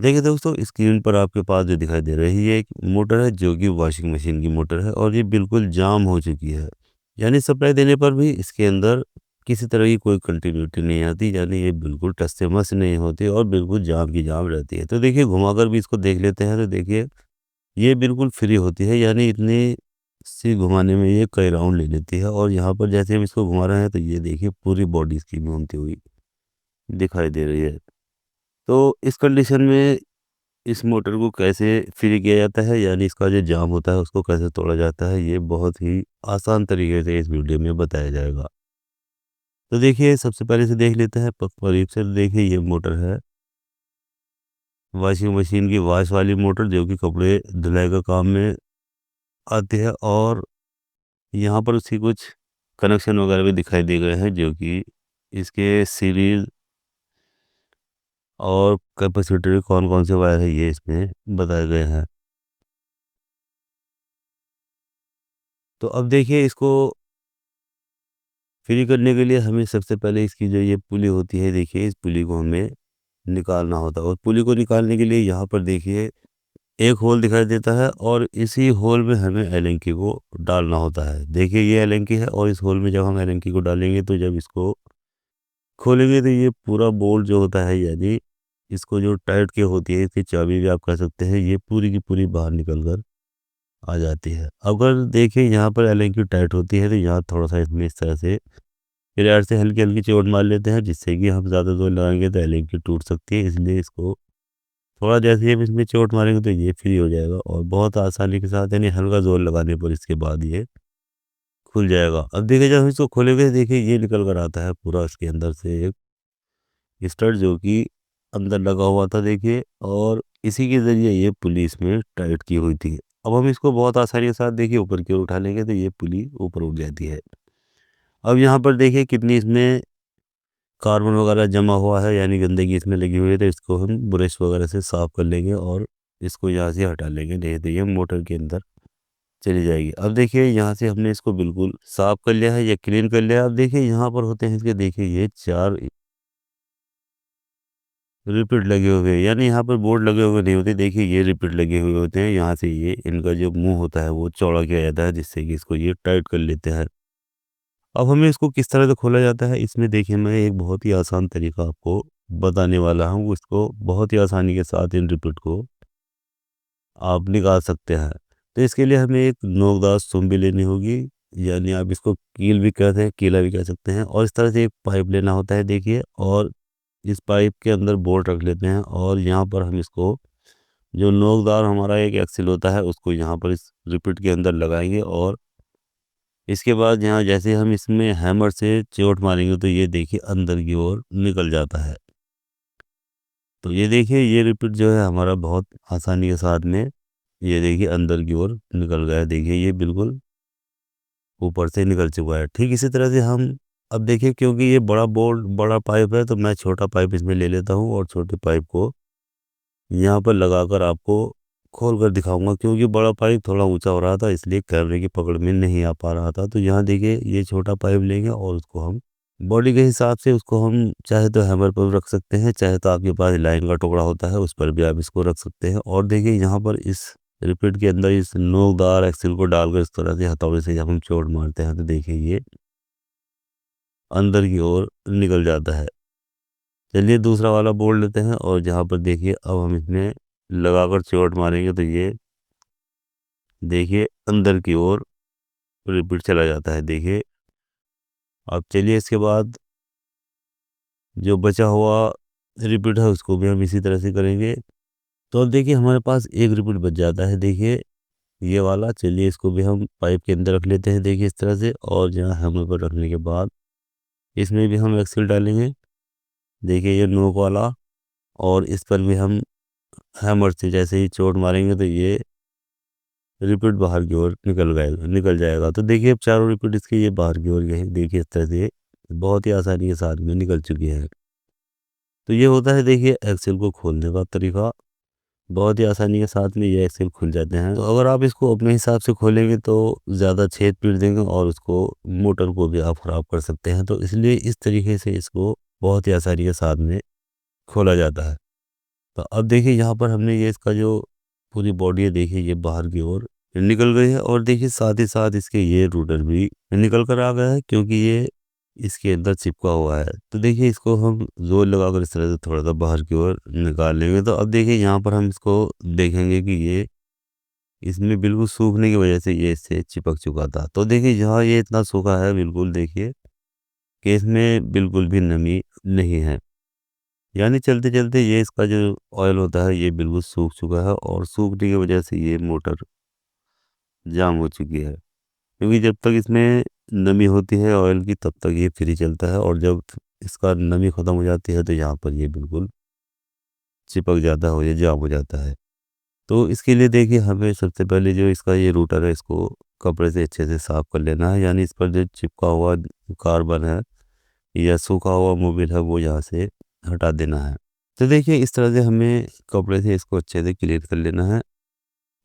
देखिए दोस्तों, स्क्रीन पर आपके पास जो दिखाई दे रही है एक मोटर है जो कि वॉशिंग मशीन की मोटर है और ये बिल्कुल जाम हो चुकी है। यानी सप्लाई देने पर भी इसके अंदर किसी तरह की कोई कंटिन्यूटी नहीं आती, यानी ये बिल्कुल टस से मस नहीं होती और बिल्कुल जाम की जाम रहती है। तो देखिए घुमाकर भी इसको देख लेते हैं तो देखिए ये बिल्कुल फ्री होती है, यानी इतनी सी घुमाने में ये कई राउंड ले लेती है। और यहाँ पर जैसे हम इसको घुमा रहे हैं तो ये देखिए पूरी बॉडी इसकी घूमती हुई दिखाई दे रही है। तो इस कंडीशन में इस मोटर को कैसे फ्री किया जाता है, यानी इसका जो जाम होता है उसको कैसे तोड़ा जाता है, ये बहुत ही आसान तरीके से इस वीडियो में बताया जाएगा। तो देखिए सबसे पहले से देख लेते हैं करीब से। देखिए ये मोटर है वॉशिंग मशीन की वॉश वाली मोटर जो कि कपड़े धुलाई का काम में आती है। और यहाँ पर उसकी कुछ कनेक्शन वगैरह भी दिखाई दे गए हैं जो कि इसके सीरीज और कैपेसिटर कौन कौन से वायर है ये इसमें बताए गए हैं। तो अब देखिए इसको फ्री करने के लिए हमें सबसे पहले इसकी जो ये पुली होती है, देखिए इस पुली को हमें निकालना होता है। और पुली को निकालने के लिए यहाँ पर देखिए एक होल दिखाई देता है और इसी होल में हमें एलेंकी को डालना होता है। देखिए ये एलेंकी है और इस होल में जब हम एलेंकी को डालेंगे तो जब इसको खोलेंगे तो ये पूरा बोल्ट जो होता है, यानी इसको जो टाइट की होती है, इसकी चाबी भी आप कह सकते हैं, ये पूरी की पूरी बाहर निकल कर आ जाती है। अगर देखिए यहाँ पर एलेंकी टाइट होती है तो यहाँ थोड़ा सा इसमें इस तरह से फिर यार से हल्की-हल्की चोट मार लेते हैं, जिससे कि हम ज़्यादा ज़ोर लगाएँगे तो एलिंग टूट सकती है। इसलिए इसको थोड़ा जैसे ही हम इसमें चोट मारेंगे तो ये फ्री हो जाएगा और बहुत आसानी के साथ, यानी हल्का ज़ोर लगाने पर इसके बाद ये खुल जाएगा। अब देखिए जब हम इसको खोलेंगे देखिए ये निकल कर आता है पूरा इसके अंदर से एक स्टड जो कि अंदर लगा हुआ था देखिए, और इसी के ज़रिए ये पुली इसमें टाइट की हुई थी। अब हम इसको बहुत आसानी के साथ देखिए ऊपर की ओर उठा लेंगे तो ये पुली ऊपर उठ जाती है। अब यहाँ पर देखिए कितनी इसमें कार्बन वगैरह जमा हुआ है, यानी गंदगी इसमें लगी हुई है, तो इसको हम ब्रश वगैरह से साफ कर लेंगे और इसको यहाँ से हटा लेंगे। नहीं तो ये मोटर के अंदर चली जाएगी। अब देखिए यहाँ से हमने इसको बिल्कुल साफ कर लिया है या क्लीन कर लिया है। अब देखिए यहाँ पर होते हैं इसके, देखिए ये 4 रिपीट लगे हुए हैं, यानी यहाँ पर बोर्ड लगे हुए नहीं होते। देखिए ये रिपीट लगे हुए होते हैं, यहाँ से ये इनका जो मुंह होता है वो चौड़ा किया जाता है, जिससे कि इसको ये टाइट कर लेते हैं। अब हमें इसको किस तरह से खोला जाता है, इसमें देखिए मैं एक बहुत ही आसान तरीका आपको बताने वाला हूँ। इसको बहुत ही आसानी के साथ इन रिपीट को आप निकाल सकते हैं। तो इसके लिए हमें एक नोकदार सुम्बी लेनी होगी, यानी आप इसको कील भी कहते हैं, कीला भी कह सकते हैं। और इस तरह से एक पाइप लेना होता है देखिए, और इस पाइप के अंदर बोल्ट रख लेते हैं और यहाँ पर हम इसको जो नोकदार हमारा एक एक्सिल होता है उसको यहाँ पर इस रिपीट के अंदर लगाएंगे। और इसके बाद यहाँ जैसे हम इसमें हैमर से चोट मारेंगे तो ये देखिए अंदर की ओर निकल जाता है। तो ये देखिए ये रिपीट जो है हमारा बहुत आसानी के साथ में ये देखिए अंदर की ओर निकल गया है। देखिए ये बिल्कुल ऊपर से निकल चुका है। ठीक इसी तरह से हम अब देखिए, क्योंकि ये बड़ा बोल्ट बड़ा पाइप है तो मैं छोटा पाइप इसमें ले लेता हूँ और छोटे पाइप को यहाँ पर लगाकर आपको खोल कर दिखाऊंगा, क्योंकि बड़ा पाइप थोड़ा ऊंचा हो रहा था इसलिए कैमरे की पकड़ में नहीं आ पा रहा था। तो यहाँ देखिए ये छोटा पाइप लेंगे और उसको हम बॉडी के हिसाब से उसको हम चाहे तो हैमर पर रख सकते हैं, चाहे तो आपके पास लाइन का टुकड़ा होता है उस पर भी आप इसको रख सकते हैं। और देखिए यहाँ पर इस रिपीट के अंदर इस नोकदार एक्सिल को डालकर इस तरह से हथौड़े से जब हम चोट मारते हैं तो देखिए ये अंदर की ओर निकल जाता है। चलिए दूसरा वाला बोल्ट लेते हैं और जहाँ पर देखिए अब हम इसमें लगाकर चोट मारेंगे तो ये देखिए अंदर की ओर रिपीट चला जाता है। देखिए अब चलिए इसके बाद जो बचा हुआ रिपीट है उसको भी हम इसी तरह से करेंगे। तो अब देखिए हमारे पास एक रिपीट बच जाता है, देखिए ये वाला। चलिए इसको भी हम पाइप के अंदर रख लेते हैं देखिए इस तरह से, और जहाँ हैमर पर रखने के बाद इसमें भी हम एक्सेल डालेंगे देखिए ये नोक वाला। और इस पर भी हम हैमर से जैसे ही चोट मारेंगे तो ये रिपीट बाहर की ओर निकल जाएगा। तो देखिए अब चारों रिपीट इसके ये बाहर की ओर गए, देखिए इस तरह से बहुत ही आसानी के साथ में निकल चुकी है। तो ये होता है देखिए एक्सेल को खोलने का तरीका। बहुत ही आसानी के साथ में ये एक्सेल खुल जाते हैं। तो अगर आप इसको अपने हिसाब से खोलेंगे तो ज़्यादा छेद पीट देंगे और उसको मोटर को भी आप ख़राब कर सकते हैं। तो इसलिए इस तरीके से इसको बहुत ही आसानी के साथ में खोला जाता है। तो अब देखिए यहाँ पर हमने ये इसका जो पूरी बॉडी है देखिए ये बाहर की ओर निकल गई है, और देखिए साथ ही साथ इसके ये रूटर भी निकल कर आ गया है, क्योंकि ये इसके अंदर चिपका हुआ है। तो देखिए इसको हम जोर लगाकर इस तरह से थोड़ा सा बाहर की ओर निकाल लेंगे। तो अब देखिए यहाँ पर हम इसको देखेंगे कि ये इसमें बिल्कुल सूखने की वजह से ये इससे चिपक चुका था। तो देखिए यहाँ ये इतना सूखा है बिल्कुल, देखिए कि इसमें बिल्कुल भी नमी नहीं है। यानी चलते-चलते ये इसका जो ऑयल होता है ये बिल्कुल सूख चुका है, और सूखने की वजह से ये मोटर जाम हो चुकी है। क्योंकि जब तक इसमें नमी होती है ऑयल की तब तक ये फ्री चलता है, और जब इसका नमी ख़त्म हो जाती है तो यहाँ पर ये बिल्कुल चिपक जाता है और ये जाम हो जाता है। तो इसके लिए देखिए हमें सबसे पहले जो इसका ये रूटर है इसको कपड़े से अच्छे से साफ़ कर लेना है। यानी इस पर जो चिपका हुआ कार्बन है या सूखा हुआ मोबिल है वो यहाँ से हटा देना है। तो देखिए इस तरह से हमें कपड़े से इसको अच्छे से क्लीन कर लेना है।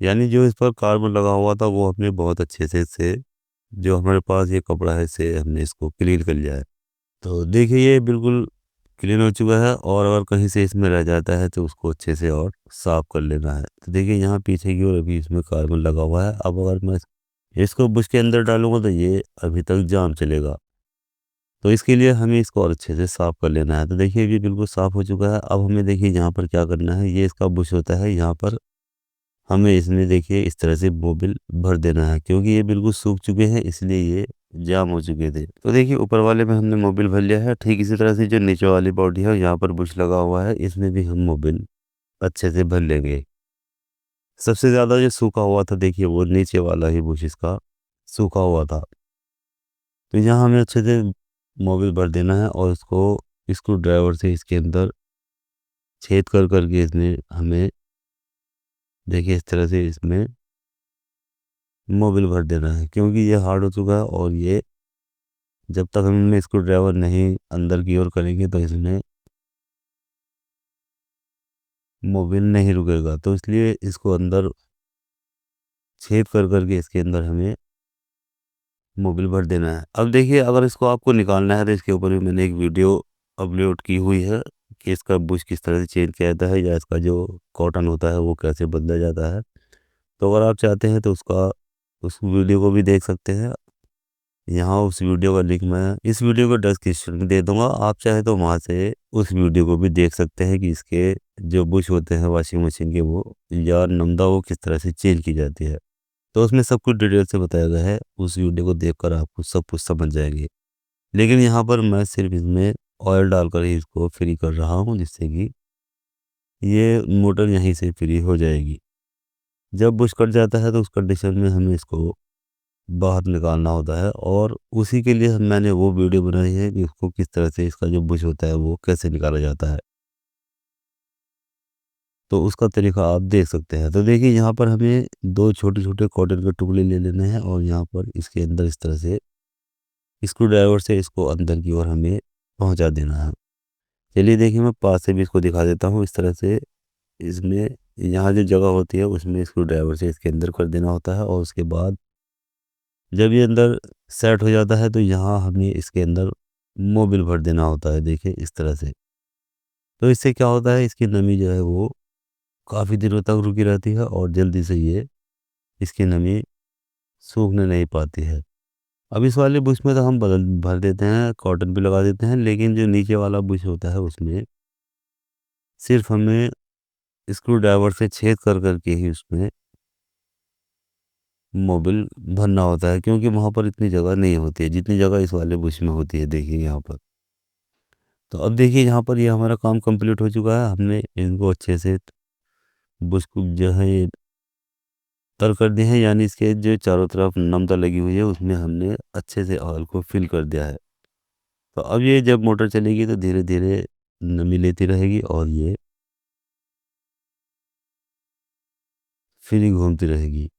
यानी जो इस पर कार्बन लगा हुआ था वो हमने बहुत अच्छे से इससे, जो हमारे पास ये कपड़ा है इससे हमने इसको क्लीन कर लिया है। तो देखिए ये बिल्कुल क्लीन हो चुका है, और अगर कहीं से इसमें रह जाता है तो उसको अच्छे से और साफ़ कर लेना है। तो देखिए यहाँ पीछे की ओर अभी इसमें कार्बन लगा हुआ है। अब अगर मैं इसको बुश के अंदर डालूँगा तो ये अभी तक जाम चलेगा। तो इसके लिए हमें इसको और अच्छे से साफ़ कर लेना है। तो देखिए ये बिल्कुल साफ़ हो चुका है। अब हमें देखिए यहाँ पर क्या करना है, ये इसका बुश होता है, यहाँ पर हमें इसमें देखिए इस तरह से मोबिल भर देना है, क्योंकि ये बिल्कुल सूख चुके हैं इसलिए ये जाम हो चुके थे। तो देखिए ऊपर वाले में हमने मोबिल भर लिया है। ठीक इसी तरह से जो नीचे वाली बॉडी है यहाँ पर बुश लगा हुआ है, इसमें भी हम मोबिल अच्छे से भर लेंगे। सबसे ज़्यादा जो सूखा हुआ था देखिए वो नीचे वाला ही बुश इसका सूखा हुआ था। तो यहाँ हमें अच्छे से मोबिल भर देना है, और इसको स्क्रू ड्राइवर से इसके अंदर छेद कर करके इसमें हमें देखिए इस तरह से इसमें मोबिल भर देना है, क्योंकि ये हार्ड हो चुका है, और ये जब तक हम इसमें स्क्रू ड्राइवर नहीं अंदर की ओर करेंगे तो इसमें मोबिल नहीं रुकेगा। तो इसलिए इसको अंदर छेद कर करके इसके अंदर हमें मोबिल भर देना है। अब देखिए अगर इसको आपको निकालना है तो इसके ऊपर भी मैंने एक वीडियो अपलोड की हुई है कि इसका बुश किस तरह से चेंज किया जाता है, या इसका जो कॉटन होता है वो कैसे बदला जाता है। तो अगर आप चाहते हैं तो उसका उस वीडियो को भी देख सकते हैं। यहाँ उस वीडियो का लिंक मैं इस वीडियो को डिस्क्रिप्शन में दे दूंगा। आप चाहे तो वहाँ से उस वीडियो को भी देख सकते हैं कि इसके जो बुश होते हैं वॉशिंग मशीन के वो या नमदा वो किस तरह से चेंज की जाती है। तो उसमें सब कुछ डिटेल से बताया गया है। उस वीडियो को देखकर आपको सब कुछ समझ जाएंगे। लेकिन यहाँ पर मैं सिर्फ इसमें ऑयल डालकर ही इसको फ्री कर रहा हूँ, जिससे कि ये मोटर यहीं से फ्री हो जाएगी। जब बुश कट जाता है तो उस कंडीशन में हमें इसको बाहर निकालना होता है, और उसी के लिए मैंने वो वीडियो बनाई है कि उसको किस तरह से इसका जो बुश होता है वो कैसे निकाला जाता है। तो उसका तरीका आप देख सकते हैं। तो देखिए यहाँ पर हमें 2 छोटे-छोटे कॉटन के टुकड़े ले लेने हैं, और यहाँ पर इसके अंदर इस तरह से स्क्रू ड्राइवर से इसको अंदर की ओर हमें पहुँचा देना है। चलिए देखिए मैं पास से भी इसको दिखा देता हूँ। इस तरह से इसमें यहाँ जो जगह होती है उसमें स्क्रू ड्राइवर से इसके अंदर कर देना होता है, और उसके बाद जब ये अंदर सेट हो जाता है तो यहाँ हमें इसके अंदर मोबिल भर देना होता है, देखिए इस तरह से। तो इससे क्या होता है, इसकी नमी जो है वो काफ़ी दिनों तक रुकी रहती है, और जल्दी से ये इसकी नमी सूखने नहीं पाती है। अब इस वाले बुश में तो हम बदल भर देते हैं, कॉटन भी लगा देते हैं, लेकिन जो नीचे वाला बुश होता है उसमें सिर्फ हमें स्क्रू ड्राइवर से छेद कर करके ही उसमें मोबिल भरना होता है, क्योंकि वहाँ पर इतनी जगह नहीं होती है जितनी जगह इस वाले बुश में होती है, देखिए यहाँ पर। तो अब देखिए यहाँ पर ये हमारा काम कंप्लीट हो चुका है। हमने इनको अच्छे से बुश को जो है ये तर कर दिए हैं, यानी इसके जो चारों तरफ नमदा लगी हुई है उसमें हमने अच्छे से ऑयल को फिल कर दिया है। तो अब ये जब मोटर चलेगी तो धीरे धीरे नमी लेती रहेगी, और ये फ्री घूमती रहेगी।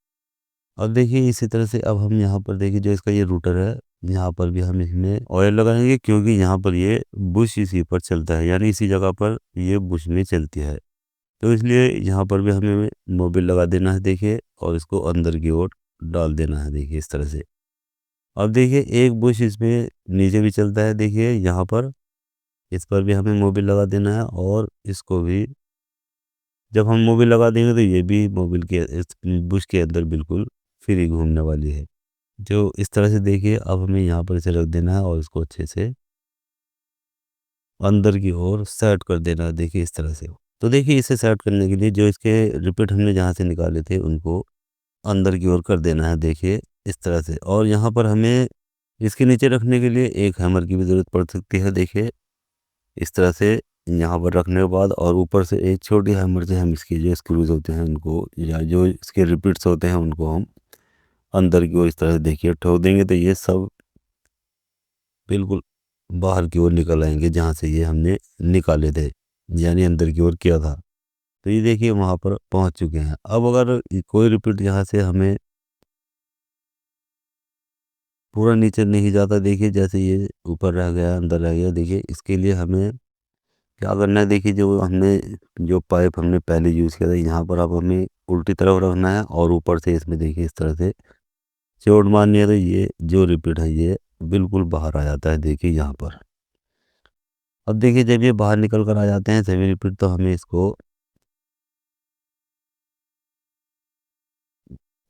अब देखिए इसी तरह से अब हम यहाँ पर देखिए जो इसका ये रूटर है, यहाँ पर भी हम इसमें ऑयल लगाएंगे, क्योंकि यहाँ पर ये बुश इसी पर चलता है, यानी इसी जगह पर ये बुश में चलती है। तो इसलिए यहाँ पर भी हमें मोबिल लगा देना है देखिए, और इसको अंदर की ओर डाल देना है, देखिए इस तरह से। अब देखिए एक बुश इसमें नीचे भी चलता है, देखिए यहाँ पर इस पर भी हमें मोबिल लगा देना है, और इसको भी जब हम मोबिल लगा देंगे तो ये भी मोबिल के इस बुश के अंदर बिल्कुल फ्री घूमने वाली है। जो इस तरह से देखिए अब हमें यहाँ पर इसे रख देना है और इसको अच्छे से अंदर की ओर सेट कर देना है, देखिए इस तरह से। तो देखिए इसे सेट करने के लिए जो इसके रिपीट हमने जहाँ से निकाले थे उनको अंदर की ओर कर देना है, देखिए इस तरह से। और यहाँ पर हमें इसके नीचे रखने के लिए एक हैमर की भी ज़रूरत पड़ सकती है, देखिए इस तरह से यहाँ पर रखने के बाद। और ऊपर से एक छोटी हैमर से हम इसके जो स्क्रूज होते हैं उनको या जो इसके रिपीट्स होते हैं उनको हम अंदर की ओर इस तरह से देखिए ठोक देंगे तो ये सब बिल्कुल बाहर की ओर निकल आएंगे जहाँ से ये हमने निकाले थे, यानी अंदर की ओर किया था। तो ये देखिए वहाँ पर पहुँच चुके हैं। अब अगर कोई रिपीट यहाँ से हमें पूरा नीचे नहीं जाता, देखिए जैसे ये ऊपर रह गया अंदर रह गया, देखिए इसके लिए हमें क्या करना है। देखिए जो हमने जो पाइप हमने पहले यूज़ किया था यहाँ पर अब हमें उल्टी तरफ रखना है और ऊपर से इसमें देखिए इस तरह से चोट मारनी है तो ये जो रिपीट है ये बिल्कुल बाहर आ जाता है, देखिए यहाँ पर। अब देखिए जब ये बाहर निकल कर आ जाते हैं सेमी रिपीट तो हमें इसको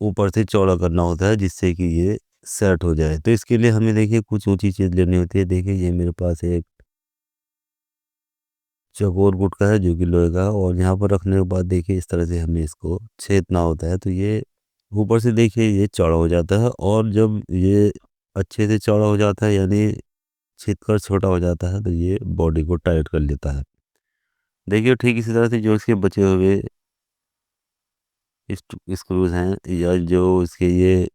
ऊपर से चौड़ा करना होता है जिससे कि ये सेट हो जाए। तो इसके लिए हमें देखिए कुछ ऊंची चीज़ लेनी होती है। देखिए ये मेरे पास एक चौकोर गुटका है जो कि लोहे का है और यहाँ पर रखने के बाद देखिए इस तरह से हमें इसको छेदना होता है तो ये ऊपर से देखिए ये चौड़ा हो जाता है। और जब ये अच्छे से चौड़ा हो जाता है यानी छेद कर छोटा हो जाता है तो ये बॉडी को टाइट कर लेता है। देखिए ठीक इसी तरह से जो इसके बचे हुए स्क्रूज हैं या जो इसके ये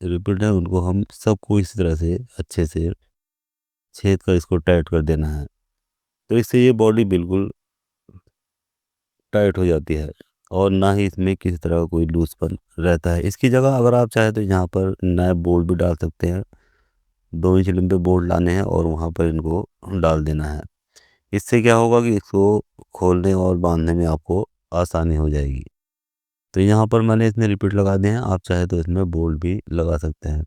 रिपीट है उनको हम सबको इसी तरह से अच्छे से छेद कर इसको टाइट कर देना है। तो इससे ये बॉडी बिल्कुल टाइट हो जाती है और ना ही इसमें किसी तरह का कोई लूजपन रहता है। इसकी जगह अगर आप चाहें तो यहाँ पर नए बोल्ट भी डाल सकते हैं। 2 इंच लंबे बोल्ट लाने हैं और वहाँ पर इनको डाल देना है। इससे क्या होगा कि इसको खोलने और बांधने में आपको आसानी हो जाएगी। तो यहाँ पर मैंने इसमें रिपीट लगा दिए हैं, आप चाहे तो इसमें बोल्ट भी लगा सकते हैं।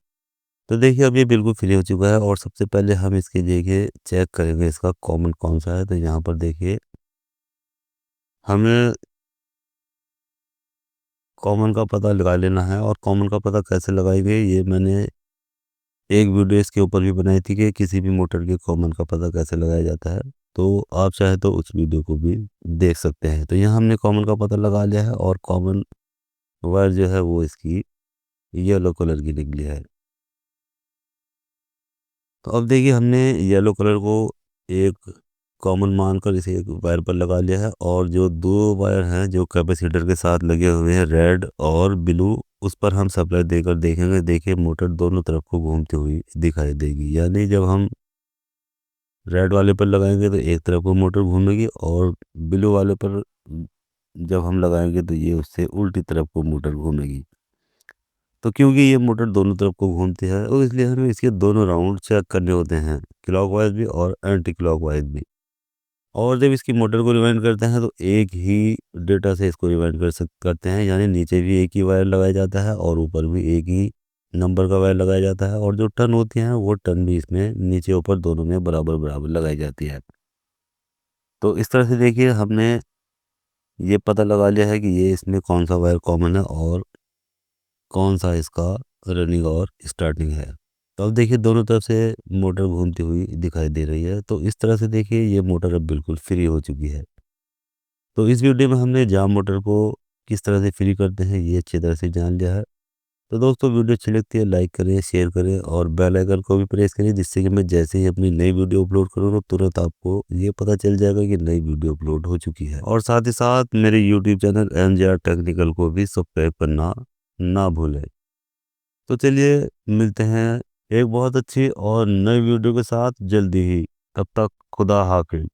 तो देखिए अब ये बिल्कुल फ्री हो चुका है और सबसे पहले हम इसके देखिए चेक करेंगे इसका कॉमन कौन सा है। तो यहाँ पर देखिए हमें कॉमन का पता लगा लेना है। और कॉमन का पता कैसे लगाएंगे ये मैंने एक वीडियो इसके ऊपर भी बनाई थी कि किसी भी मोटर के कॉमन का पता कैसे लगाया जाता है। तो आप चाहे तो उस वीडियो को भी देख सकते हैं। तो यहाँ हमने कॉमन का पता लगा लिया है और कॉमन वायर जो है वो इसकी येलो कलर की निकली है। तो अब देखिए हमने येलो कलर को एक कॉमन मानकर इसे एक वायर पर लगा लिया है और जो दो वायर हैं जो कैपेसिटर के साथ लगे हुए हैं रेड और ब्लू उस पर हम सप्लाई देकर देखेंगे। देखिए मोटर दोनों तरफ को घूमती हुई दिखाई देगी, यानी जब हम रेड वाले पर लगाएंगे तो एक तरफ को मोटर घूमेगी और ब्लू वाले पर जब हम लगाएंगे तो ये उससे उल्टी तरफ को मोटर घूमेगी। तो क्योंकि ये मोटर दोनों तरफ को घूमती है और इसलिए हमें इसके दोनों राउंड चेक करने होते हैं, क्लॉकवाइज भी और एंटी क्लॉकवाइज भी। और जब इसकी मोटर को रिवाइंड करते हैं तो एक ही डेटा से इसको रिवाइंड करते हैं, यानी नीचे भी एक ही वायर लगाया जाता है और ऊपर भी एक ही नंबर का वायर लगाया जाता है। और जो टर्न होती हैं वो टर्न भी इसमें नीचे ऊपर दोनों में बराबर बराबर लगाई जाती है। तो इस तरह से देखिए हमने ये पता लगा लिया है कि ये इसमें कौन सा वायर कॉमन है और कौन सा इसका रनिंग और स्टार्टिंग है। तो अब देखिए दोनों तरफ से मोटर घूमती हुई दिखाई दे रही है। तो इस तरह से देखिए ये मोटर अब बिल्कुल फ्री हो चुकी है। तो इस वीडियो में हमने जाम मोटर को किस तरह से फ्री करते हैं ये अच्छी तरह से जान लिया है। तो दोस्तों वीडियो अच्छी लगती है लाइक करें, शेयर करें और बेल आइकन को भी प्रेस करें जिससे कि मैं जैसे ही अपनी नई वीडियो अपलोड करूँ तो तुरंत आपको ये पता चल जाएगा कि नई वीडियो अपलोड हो चुकी है। और साथ ही साथ मेरे यूट्यूब चैनल MJR टेक्निकल को भी सब्सक्राइब करना ना भूलें। तो चलिए मिलते हैं एक बहुत अच्छी और नई वीडियो के साथ जल्दी ही। तब तक खुदा हाफिज।